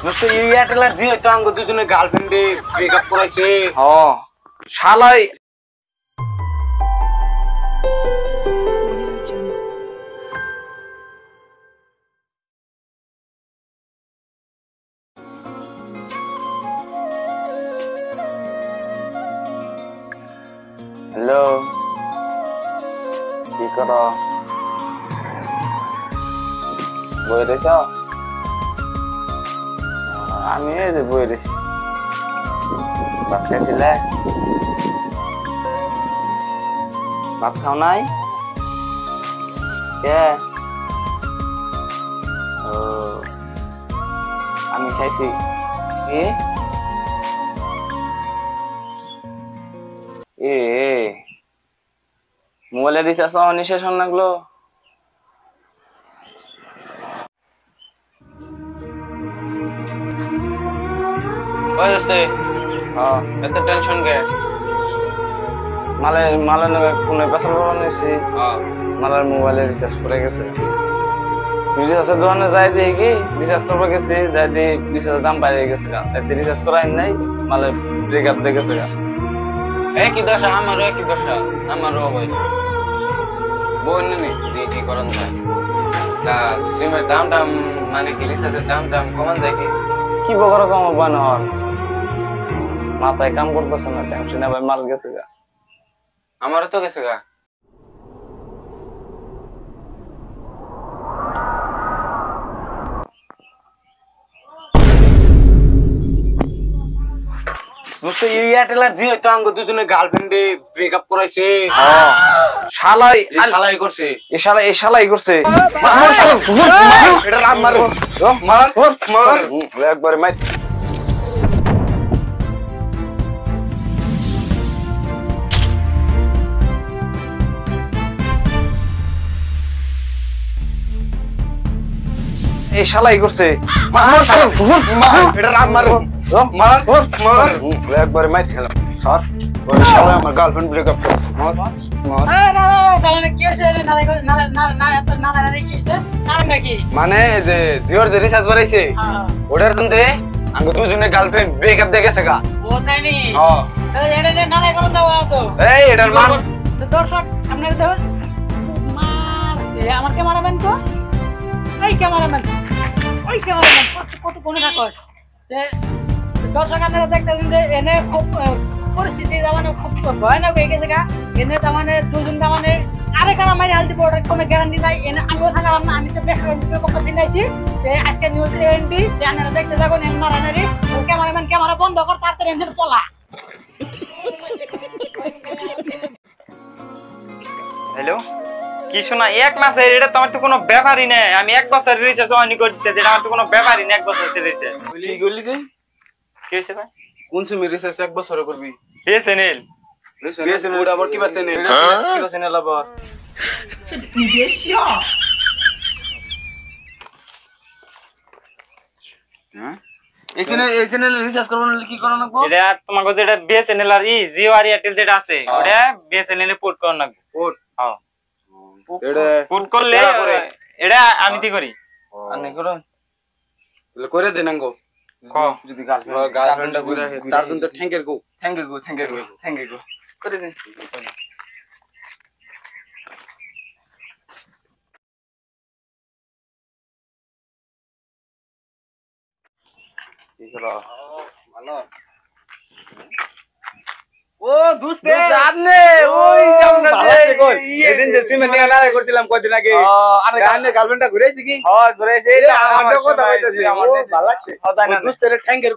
দোস্ত এয়ারটেল আর জিও তো আঙ্গ দুজনে গার্লফ্রেন্ডে ব্রেকআপ করাইছে। শালাই হ্যালো কি করো বই রয়েছ আমি এই যে বই রয়েছি ভাত খাইছিলে ভাত খাও নাই কে ও আমি খাইছি কি এ মোবাইলে রিচার্জ হওয়া শেষ হন লাগলো এত টেনশন কে মালের ফোনে পেছাল করা নিয়েছি মালের মোবাইলে রিচার্জ করে গেছে রিচার্জের দোকানে যাই দিয়ে কি রিচার্জ করবো গেছি যাই দিয়ে রিচার্জের দাম বাইরে গেছে রিচার্জ করাই নাই মালের ব্রেকআপ দিয়ে গেছে একই দশা আমারও একই দশা আমারও হয়েছে বোন নেই কি করান যায় তা সিমের দাম মানে কি রিচার্জের দাম কমান যায় কি বকর কমাবা নহন মাথায় কাম করতেছে না টেনশনে ভাই মাল গেছে গা আমারও তো গেছে গা দোস্ত এয়ারটেল আর জিও তো আঙ্গ দুজনে গার্লফ্রেন্ডে ব্রেকআপ করাইছে। শালাই করছে এই শালাই করছে এটা রাম মার একবারে মার এই শালাই করছে এটা রাম মার একবারে মার খেলা স্যার শালা আমার গার্লফ্রেন্ড ব্রেকআপ করেছে মার মানে যে জিওর যে রিচার্জ বাড়াইছে ওটার মধ্যে আঙ্গ দুজনে গার্লফ্রেন্ড ব্রেকআপ দিয়ে গেছে গা ও তাই নি তাহলে এটা নে নালাই করুন দাও তো এই এটার মান দর্শক আপনারা দেখুন মার আমার ক্যামেরাম্যান তো ওই ক্যামেরাম্যান কত কোনে থাকো যে দর্শক আপনারা দেখতেছেন যে এনে খুব পরিস্থিতি মানে খুব ভয়ানক হয়ে গেছে গা এনে তার মানে দুজন তার মানে আরেক আর মারি হালদি পড়ার কোনো গ্যারান্টি নাই এনে আমিও থাকলাম না আমি তো ব্যাকগ্রাউন্ডের পক্ষ থেকে আইছি যে আজকে নিউজ এনডি যে আপনারা দেখতে যাবেন এমন মারানারি ক্যামেরাম্যান ক্যামেরা বন্ধ কর তাড়াতাড়ি এনজিন পলা হ্যালো কি শোনা এক মাসের এটা তোমার তো কোনো ব্যাপারই নেই আমি এক বছর রিচার্জ অন করতে যেটা আমার তো কোনো ব্যাপারই নেই এক বছর রিচার্জ কি বললি তুই কি হইছে ভাই কোন সিম রিচার্জ এক বছর করবি বিএসএনএল বিএসএনএল ওটা আবার কি চ্যানেল কি চ্যানেল আবার তুই বেশিও হ্যাঁ এই চ্যানেল রিচার্জ করব না কি করব লাগবে এটা তোমার কাছে এটা বিএসএনএল আর জিও আর এয়ারটেল যেটা আছে ওটা বিএসএনএল এ পোর্ট করন লাগবে পোর্ট হ্যাঁ এটা পোর্ট করলে এটা আমি কি করি আনে করো তাহলে করে দেনাঙ্গো যদি গার্লফ্রেন্ডটা করে তার জন্য থ্যাঙ্ক ইউ করে দে কি হলো ভালো ও দোস্ত জানে ওই যেমন এদিন যে সিমে নিয়ে নাড়া করছিলাম কয়দিন আগে আরে গানে গার্লফ্রেন্ডটা ঘুরাইছে কি হ্যাঁ ঘুরাইছে এটা আমার কথা হইতাছে আমার ভালো লাগছে দোস্তের থ্যাঙ্ক ইউ